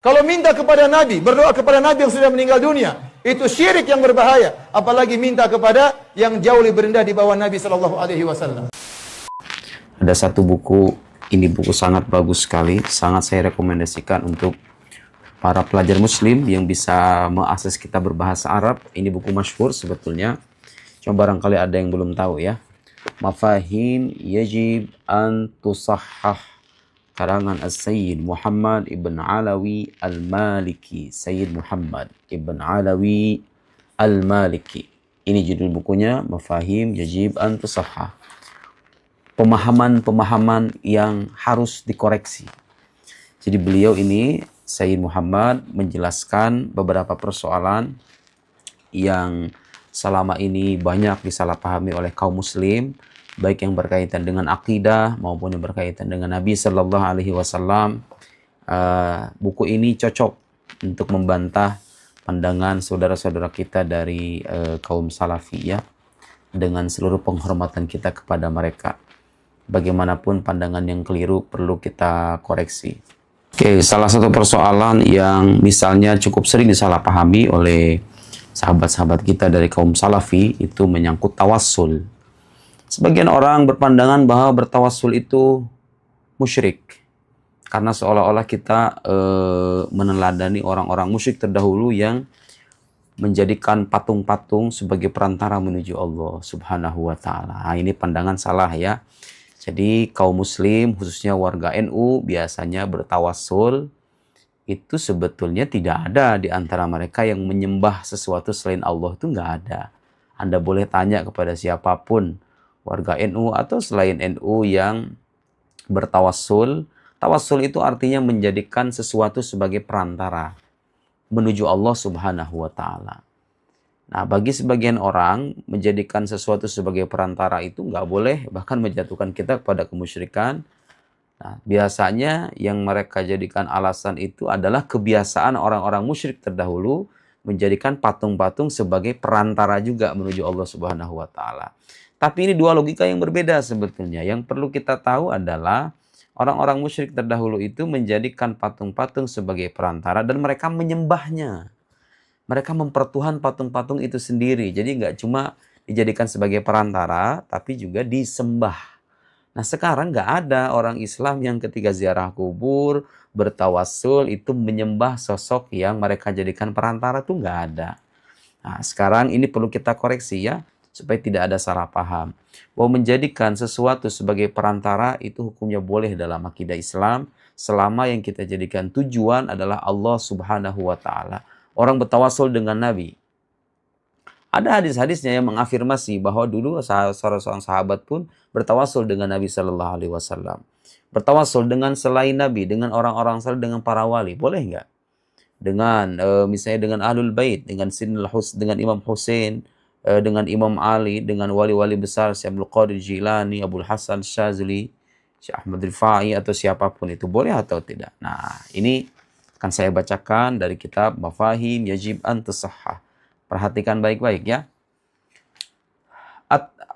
Kalau minta kepada Nabi, berdoa kepada Nabi yang sudah meninggal dunia, itu syirik yang berbahaya. Apalagi minta kepada yang jauh lebih rendah di bawah Nabi Shallallahu Alaihi Wasallam. Ada satu buku, ini buku sangat bagus sekali, sangat saya rekomendasikan untuk para pelajar Muslim yang bisa mengakses kitab berbahasa Arab. Ini buku masyhur sebetulnya, cuma barangkali ada yang belum tahu ya. Mafahim Yajib an Tusahhah, karangan As-Sayyid Muhammad Ibn Alawi Al-Maliki. Sayyid Muhammad Ibn Alawi Al-Maliki. Ini judul bukunya, Mafahim Yajib an Tusahhah. Pemahaman-pemahaman yang harus dikoreksi. Jadi beliau ini, Sayyid Muhammad, menjelaskan beberapa persoalan yang selama ini banyak disalahpahami oleh kaum muslim, baik yang berkaitan dengan akidah maupun yang berkaitan dengan Nabi Sallallahu Alaihi Wasallam. Buku ini cocok untuk membantah pandangan saudara-saudara kita dari kaum salafi ya, dengan seluruh penghormatan kita kepada mereka. Bagaimanapun pandangan yang keliru perlu kita koreksi. Oke, salah satu persoalan yang misalnya cukup sering disalahpahami oleh sahabat-sahabat kita dari kaum salafi itu menyangkut tawassul. Sebagian orang berpandangan bahwa bertawassul itu musyrik. Karena seolah-olah kita meneladani orang-orang musyrik terdahulu yang menjadikan patung-patung sebagai perantara menuju Allah Subhanahu wa Ta'ala. Nah, ini pandangan salah ya. Jadi kaum muslim khususnya warga NU biasanya bertawassul itu sebetulnya tidak ada di antara mereka yang menyembah sesuatu selain Allah, itu nggak ada. Anda boleh tanya kepada siapapun warga NU atau selain NU yang bertawassul. Tawassul itu artinya menjadikan sesuatu sebagai perantara menuju Allah Subhanahu wa Ta'ala. Nah, bagi sebagian orang, menjadikan sesuatu sebagai perantara itu nggak boleh, bahkan menjatuhkan kita kepada kemusyrikan. Nah, biasanya yang mereka jadikan alasan itu adalah kebiasaan orang-orang musyrik terdahulu menjadikan patung-patung sebagai perantara juga menuju Allah Subhanahu wa Ta'ala. Tapi ini dua logika yang berbeda sebetulnya. Yang perlu kita tahu adalah orang-orang musyrik terdahulu itu menjadikan patung-patung sebagai perantara dan mereka menyembahnya. Mereka mempertuhan patung-patung itu sendiri. Jadi nggak cuma dijadikan sebagai perantara, tapi juga disembah. Nah sekarang nggak ada orang Islam yang ketika ziarah kubur, bertawassul itu menyembah sosok yang mereka jadikan perantara, tuh nggak ada. Nah sekarang ini perlu kita koreksi ya, supaya tidak ada salah paham. Bahwa menjadikan sesuatu sebagai perantara itu hukumnya boleh dalam akidah Islam, selama yang kita jadikan tujuan adalah Allah Subhanahu wa Ta'ala. Orang bertawassul dengan Nabi. Ada hadis-hadisnya yang mengafirmasi bahwa dulu seorang sahabat pun bertawassul dengan Nabi Sallallahu Alaihi Wasallam. Bertawassul dengan selain Nabi, dengan orang-orang saleh, dengan para wali, boleh nggak? Dengan misalnya dengan Ahlul Bait, dengan dengan Imam Hussein, dengan Imam Ali, dengan wali-wali besar, Syekh Abdul Qadir Jilani, Abdul Hasan Syazili, Syekh Ahmad Rifai atau siapapun itu, boleh atau tidak? Nah, ini akan saya bacakan dari kitab Mafahim Yajib an Tusahhah. Perhatikan baik-baik ya.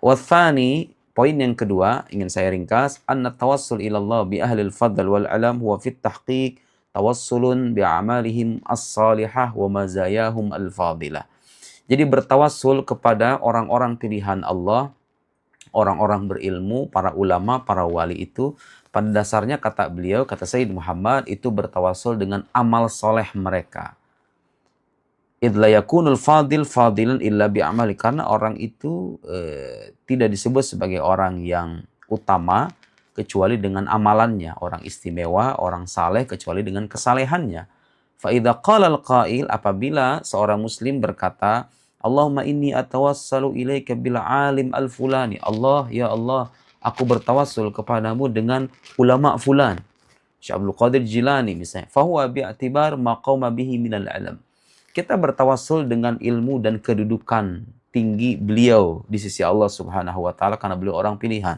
Wathani, poin yang kedua ingin saya ringkas, anna tawassul ila Allah bi ahli al-fadl wal alam huwa fit tahqiq tawassulun bi a'malihim as-salihah wa mazayahum al-fadilah. Jadi bertawassul kepada orang-orang pilihan Allah, orang-orang berilmu, para ulama, para wali itu, pada dasarnya kata beliau, kata Sayyid Muhammad, itu bertawassul dengan amal soleh mereka. Idla yakunul fadil fadilan illa bi'amali. Karena orang itu tidak disebut sebagai orang yang utama kecuali dengan amalannya. Orang istimewa, orang saleh kecuali dengan kesalehannya. Fa'idha qalal qail, apabila seorang muslim berkata, Allahumma inni atawassalu ilaika bil alim al-fulani. Allah, ya Allah, aku bertawassul kepadamu dengan ulama fulan. Syekh Abdul Qadir Jilani misalnya. Fahuwa bi'atibar maqama bihi minal alam. Kita bertawassul dengan ilmu dan kedudukan tinggi beliau di sisi Allah Subhanahu wa Ta'ala karena beliau orang pilihan.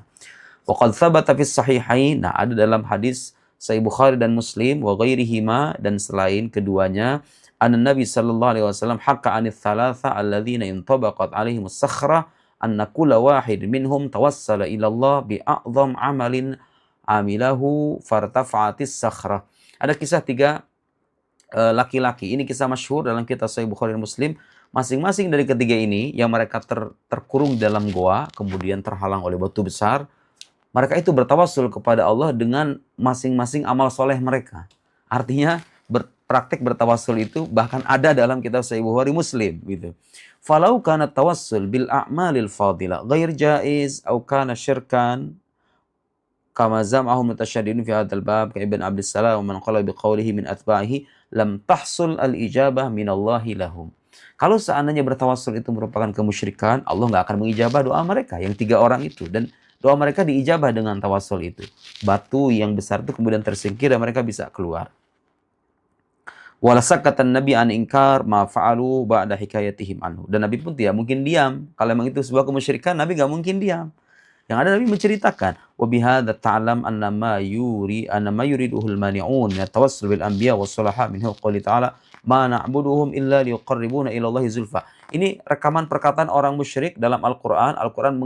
Wa qad thabata fis sahihain. Nah, ada dalam hadis Sahih Bukhari dan Muslim wa ghairihima, dan selain keduanya, anna Nabi sallallahu alaihi wasallam hakka anits thalatha alladzina intabaqat alaihimus sakhrah anna kulla wahid minhum tawassala ila Allah bi a'dham amalin amilahu fartafa'atis sakhrah. Ada kisah tiga laki-laki. Ini kisah masyhur dalam kitab Sahih Bukhari dan Muslim. Masing-masing dari ketiga ini yang mereka terkurung dalam goa, kemudian terhalang oleh batu besar, mereka itu bertawassul kepada Allah dengan masing-masing amal soleh mereka. Artinya praktek bertawassul itu bahkan ada dalam kitab Sahih Bukhari Muslim gitu. Falau kana tawassul bil a'malil fadilah ghair jaiz atau kana syirkan kama zam'ahu mutasyaddidun fi hadzal bab ka Ibn Abdus Salam wa man qala bi qawlihi min atba'ihi lam tahsul al ijabah minallahi lahum. Kalau seandainya bertawassul itu merupakan kemusyrikan, Allah nggak akan mengijabah doa mereka yang 3 orang itu, dan doa mereka diijabah dengan tawassul itu. Batu yang besar itu kemudian tersingkir dan mereka bisa keluar. Walasak kata Nabi an ingkar ma fa'alu ba'da hikayatihim anhu. Dan Nabi pun tidak mungkin diam. Kalau memang itu sebuah kemusyrikan, Nabi nggak mungkin diam. Yang ada Nabi menceritakan, wa bihadza ta'lam annama yuriduhul mani'un min at-tawassul bil anbiya was salaha minhu qouli ta'ala ma na'buduhum illa liqarribuna ila Allahi zulfa. Ini rekaman perkataan orang musyrik dalam Al-Qur'an. Al-Qur'an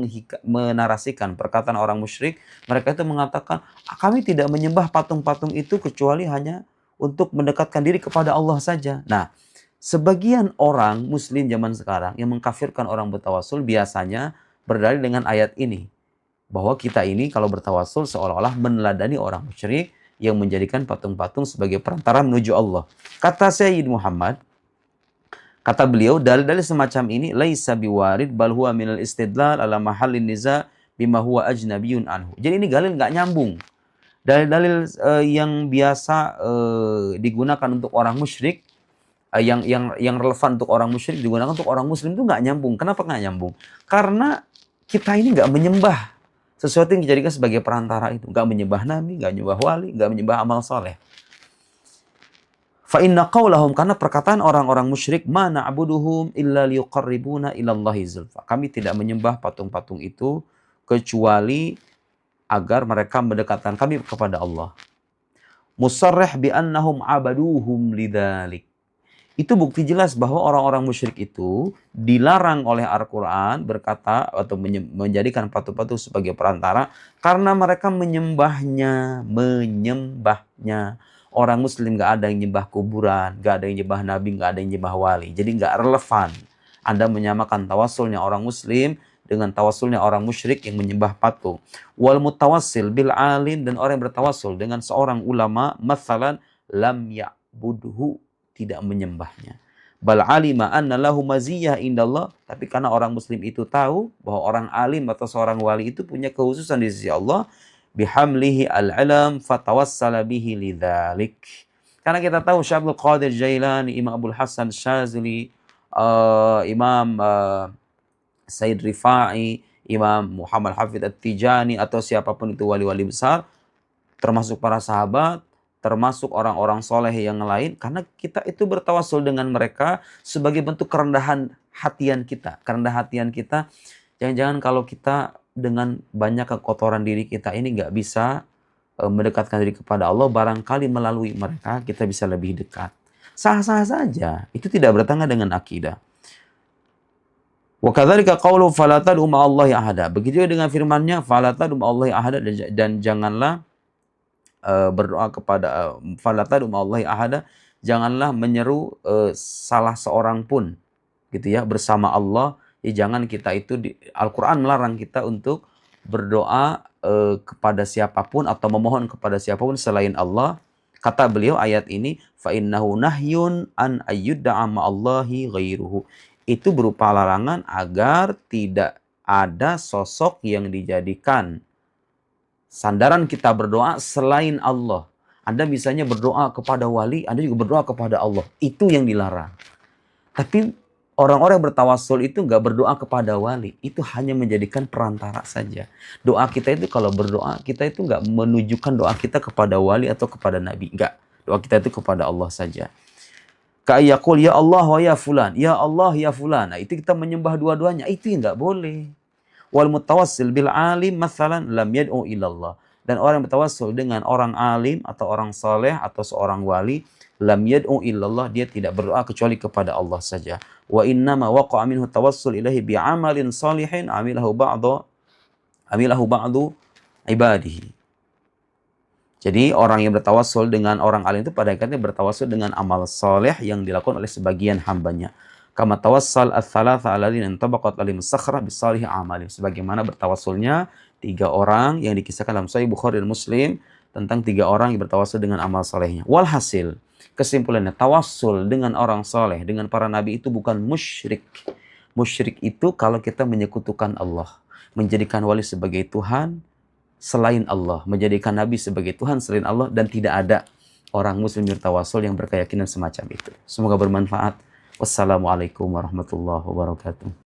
menarasikan perkataan orang musyrik. Mereka itu mengatakan, kami tidak menyembah patung-patung itu kecuali hanya untuk mendekatkan diri kepada Allah saja. Nah, sebagian orang muslim zaman sekarang yang mengkafirkan orang bertawassul biasanya berdalil dengan ayat ini. Bahwa kita ini kalau bertawassul seolah-olah meneladani orang musyrik yang menjadikan patung-patung sebagai perantara menuju Allah. Kata Sayyid Muhammad, kata beliau, dalil-dalil semacam ini laisa biwarid bal huwa minal istidlal ala mahallin niza bima huwa ajnabiyun anhu. Jadi ini dalil nggak nyambung. Dalil-dalil yang biasa digunakan untuk orang musyrik, yang relevan untuk orang musyrik digunakan untuk orang muslim itu nggak nyambung. Kenapa nggak nyambung? Karena kita ini nggak menyembah sesuatu yang dijadikan sebagai perantara itu. Nggak menyembah nabi, nggak menyembah wali, nggak menyembah amal soleh. Fa inna qaulahum, karena perkataan orang-orang musyrik, ma na'buduhum illa liqarribuna ilallahi zulfa. Kami tidak menyembah patung-patung itu kecuali agar mereka mendekatkan kami kepada Allah. Musarrih bi annahum abaduhum lidzalik. Itu bukti jelas bahwa orang-orang musyrik itu dilarang oleh Al-Quran berkata atau menjadikan patung-patung sebagai perantara karena mereka menyembahnya. Orang muslim gak ada yang nyembah kuburan, gak ada yang nyembah nabi, gak ada yang nyembah wali. Jadi gak relevan Anda menyamakan tawassulnya orang muslim dengan tawassulnya orang musyrik yang menyembah patung. Wal mutawassil bil alim, dan orang yang bertawassul dengan seorang ulama, mathalan lam ya'budhu, tidak menyembahnya. Bal alima anna lahu maziyah indallah, tapi karena orang muslim itu tahu bahwa orang alim atau seorang wali itu punya kekhususan di sisi Allah, bihamlihi al-alam fatawassala bihi lidzalik. Karena kita tahu Syekh Abdul Qadir Jailani, Imam Abdul Hasan Syazili, Imam Sayyid Rifai, Imam Muhammad Hafidh At-Tijani, atau siapapun itu wali-wali besar, termasuk para sahabat, termasuk orang-orang soleh yang lain, karena kita itu bertawassul dengan mereka sebagai bentuk kerendahan hatian kita. Kerendahan hatian kita, jangan-jangan kalau kita dengan banyak kekotoran diri kita ini nggak bisa mendekatkan diri kepada Allah, barangkali melalui mereka kita bisa lebih dekat. Sah-sah saja, itu tidak bertentangan dengan akidah. Wa kadzalika qaulu fala tad'u ma'allahi ahada. Begitu juga dengan firman-Nya fala tad'u ma'allahi ahada, dan janganlah berdoa kepada fala tad'u ma'allahi ahada, janganlah menyeru salah seorang pun gitu ya bersama Allah. Ya, jangan kita itu Al-Qur'an melarang kita untuk berdoa kepada siapapun atau memohon kepada siapapun selain Allah. Kata beliau ayat ini fa innahu nahyun an ayyudda'a ma'allahi ghairuhu. Itu berupa larangan agar tidak ada sosok yang dijadikan sandaran kita berdoa selain Allah. Anda misalnya berdoa kepada wali, Anda juga berdoa kepada Allah. Itu yang dilarang. Tapi orang-orang yang bertawassul itu nggak berdoa kepada wali. Itu hanya menjadikan perantara saja. Doa kita itu kalau berdoa, kita itu nggak menunjukkan doa kita kepada wali atau kepada nabi. Nggak. Doa kita itu kepada Allah saja. Ka'iyakul ya Allah wa ya fulan, ya Allah ya fulan. Nah, itu kita menyembah dua-duanya, itu yang enggak boleh. Wal mutawassil bil alim mathalan lam yad'u ilallah. Dan orang yang bertawassul dengan orang alim atau orang saleh atau seorang wali, lam yad'u illallah, dia tidak berdoa kecuali kepada Allah saja. Wa innama waqa'a minhu tawassul ilahi bi amalin salihin amilahu ba'du ibadihi. Jadi orang yang bertawasul dengan orang alim itu pada akhirnya bertawasul dengan amal soleh yang dilakukan oleh sebagian hambanya. Kama tawassal ats-tsalatsa alladzina intabaqat alaihim sakhra bisalihi amalim. Sebagaimana bertawasulnya 3 orang yang dikisahkan dalam Sahih Bukhari dan Muslim tentang 3 orang yang bertawasul dengan amal solehnya. Walhasil, kesimpulannya tawasul dengan orang soleh, dengan para nabi itu bukan musyrik. Musyrik itu kalau kita menyekutukan Allah, menjadikan wali sebagai Tuhan selain Allah, menjadikan Nabi sebagai Tuhan selain Allah, dan tidak ada orang muslim bertawasul yang berkeyakinan semacam itu. Semoga bermanfaat. Wassalamualaikum warahmatullahi wabarakatuh.